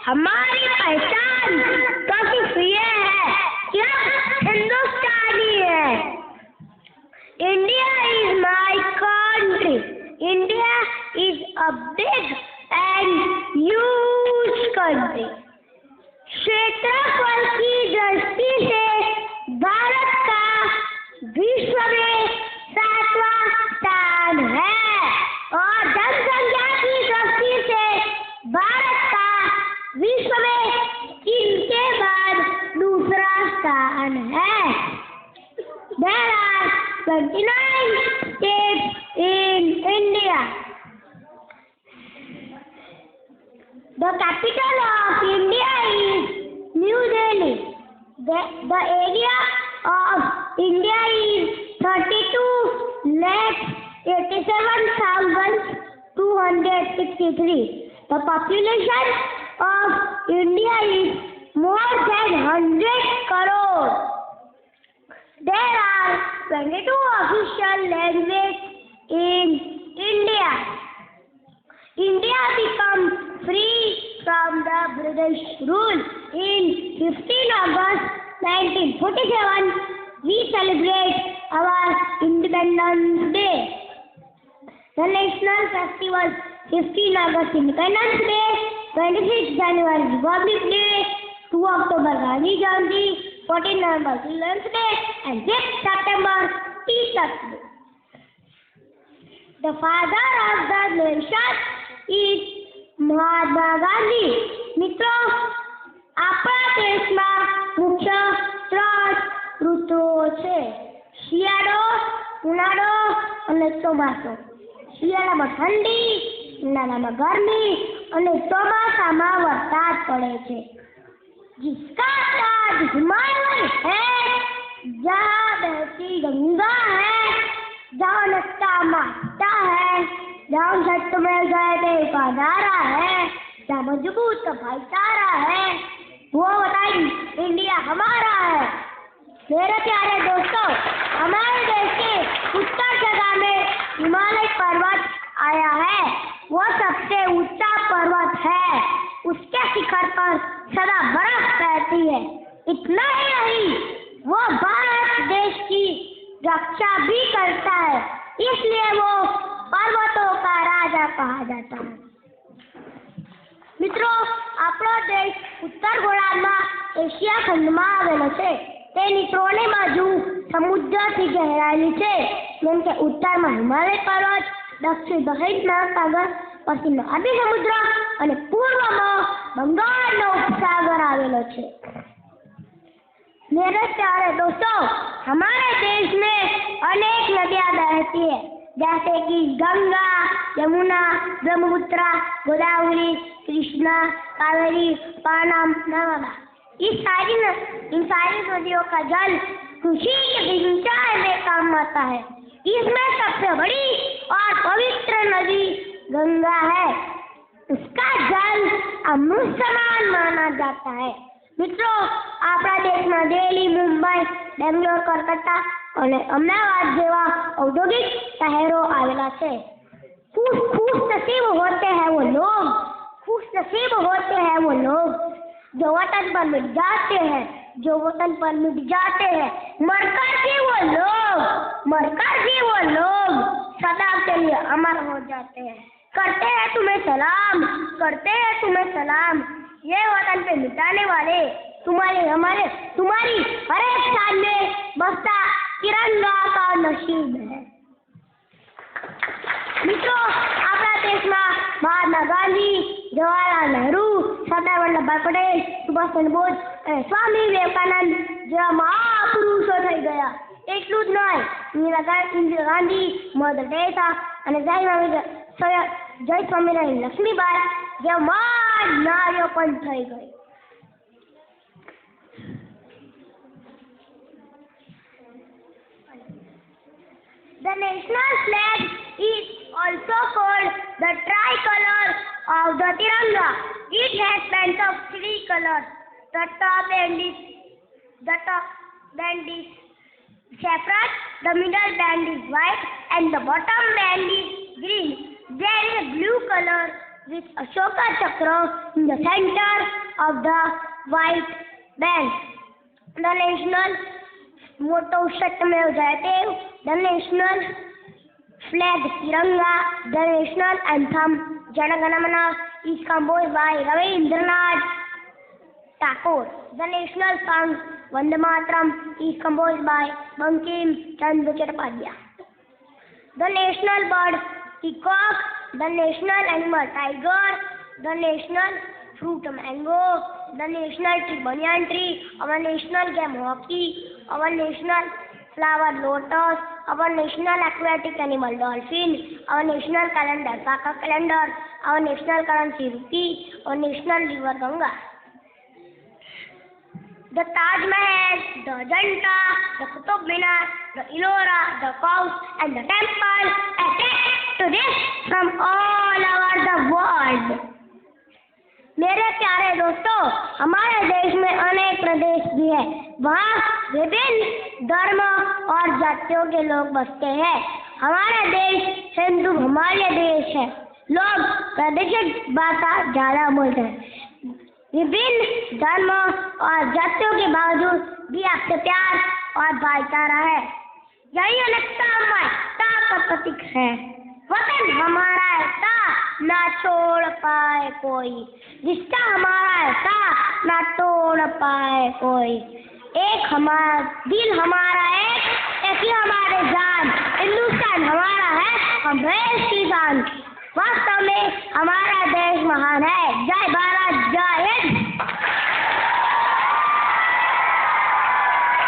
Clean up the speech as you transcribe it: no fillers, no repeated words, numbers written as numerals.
हमारी पहचान तो सिर्फ ये है कि हम हिंदुस्तानी है। India is my country. India is a big and huge country. क्षेत्रफल की दृष्टि से भारत का विश्व में 7वां स्थान है और जनसंख्या की दृष्टि से भारत का विश्व में चीन के बाद दूसरा स्थान है। There are 29 states in India. The capital of India is New Delhi. The area of India is 32,87,263. The population of India is more than 100 crore. There are 22 official languages in India. India became free from the British rule in 15 August 1947. We celebrate our Independence Day. The national festivals 15 August Independence Day, 26 January Republic Day, 2 October Gandhi Jayanti, 14 November Children's Day, and 5th September Teachers Day. The father of the nation is Mahatma Gandhi. મિત્રો, આપણા દેશમાં મુખ્ય 3 ઋતુઓ છે: શિયાળો, ઉનાળો અને ચોમાસું. શિયાળામાં ઠંડી, ઉનાળામાં ગરમી અને ચોમાસામાં વરસાદ પડે છે. जिसका ताज हिमालय है, जहाँ बहती गंगा है, जहाँ नक्का माता है, जहाँ सत्य में गए देव का नारा है, जहाँ मजबूत भाईचारा है, वो बताइए इंडिया हमारा है। मेरे प्यारे दोस्तों, हमारे देश के उत्तर जगह में हिमालय पर्वत आया है। वो सबसे ऊंचा पर्वत है। उसके शिखर पर सदा बर्फ रहती है। इतना ही नहीं, वो भारत देश की रक्षा भी करता है, इसलिए वो पर्वतों का राजा कहा जाता है। મિત્રો, આપણો દેશ ઉત્તર ગોળાર્ધમાં એશિયા ખંડમાં આવેલો છે. તેની ત્રણેય બાજુ સમુદ્રથી ઘેરાયેલી છે, જેમ કે ઉત્તરમાં હિમાલય પર્વત, દક્ષિણમાં હિંદ મહાસાગર, પશ્ચિમમાં અરબી સમુદ્ર અને પૂર્વમાં બંગાળનો ઉપસાગર આવેલો છે। मेरे प्यारे दोस्तों, हमारे देश में अनेक नदियां बहती है, जैसे कि गंगा, यमुना, ब्रह्मपुत्र, गोदावरी, कृष्णा, कावेरी, पानम, नर्मदा। इन सारी नदियों का जल कृषि की सिंचाई में काम आता है। इसमें सबसे बड़ी और पवित्र नदी गंगा है। उसका जल अमृत समान माना जाता है। मित्रों, આપણા દેશમાં દિલ્હી, મુંબઈ, બેંગ્લોર, કોલકાતા અને અમદાવાદ જેવા औद्योगिक શહેરો આવેલા છે। खुश नसीब होते हैं वो लोग, खुश नसीब होते हैं वो लोग जो वतन पर मिट जाते हैं, जो वतन पर मिट जाते हैं। मरकर भी वो लोग सदा के लिए अमर हो जाते हैं। करते हैं तुम्हें सलाम, करते हैं तुम्हें सलाम। ये वतन पे मिटाने वाले तुम्हारी हर एक शान में बसता तिरंगा का नसीब है। मित्रों, આપણા દેશમાં મહાત્મા ગાંધી, જવાહરલાલ નહેરુ, સરદાર વલ્લભભાઈ પટેલ, સુભાષચંદ્ર બોઝ અને સ્વામી વિવેકાનંદ જેવા મહાપુરુષો થઈ ગયા। એટલું જ નહીં, ઇન્દિરા ગાંધી, મધર ટેરેસા અને જય સ્વામિનારાયણ લક્ષ્મીબાઈ જેવા મહાન નારીઓ પણ થઈ ગઈ। The national flag is also called the tricolor of the Tiranga. It has bands of 3 colors. The top band is saffron, the middle band is white, and the bottom band is green. There is a blue color with Ashoka Chakra in the center of the white band. The national motto Satyamev Jayate, the national flag Tiranga, the national anthem Jana Gana Mana is composed by Ravindranath Tagore. The national song Vande Mataram is composed by Bankim Chandra Chattopadhyay. The national bird peacock, the national animal tiger, the national fruit mango, the national tree banyan tree, our national game hockey, our national flower lotus, our national aquatic animal dolphin, our national calendar Saka calendar, our national currency rupee, our national river Ganga. The Taj Mahal, the Ajanta, the Qutub Minar, the Ellora, the cows and the temple attached to this from all over the world. मेरे प्यारे दोस्तों, हमारे देश में अनेक प्रदेश भी है, वहाँ विभिन्न धर्म और जातियों के लोग बसते हैं। हमारा देश हिंदू हिमालय देश है। लोग प्रादेशिक भाषा ज्यादा बोलते हैं। विभिन्न धर्म और जातियों के बावजूद भी आपसे प्यार और भाईचारा है। यही अनेकता का प्रतीक है। वतन हमारा ऐसा ना छोड़ पाए कोई, रिश्ता हमारा ऐसा ना तोड़ पाए कोई। एक हमारा दिल हमारा एक,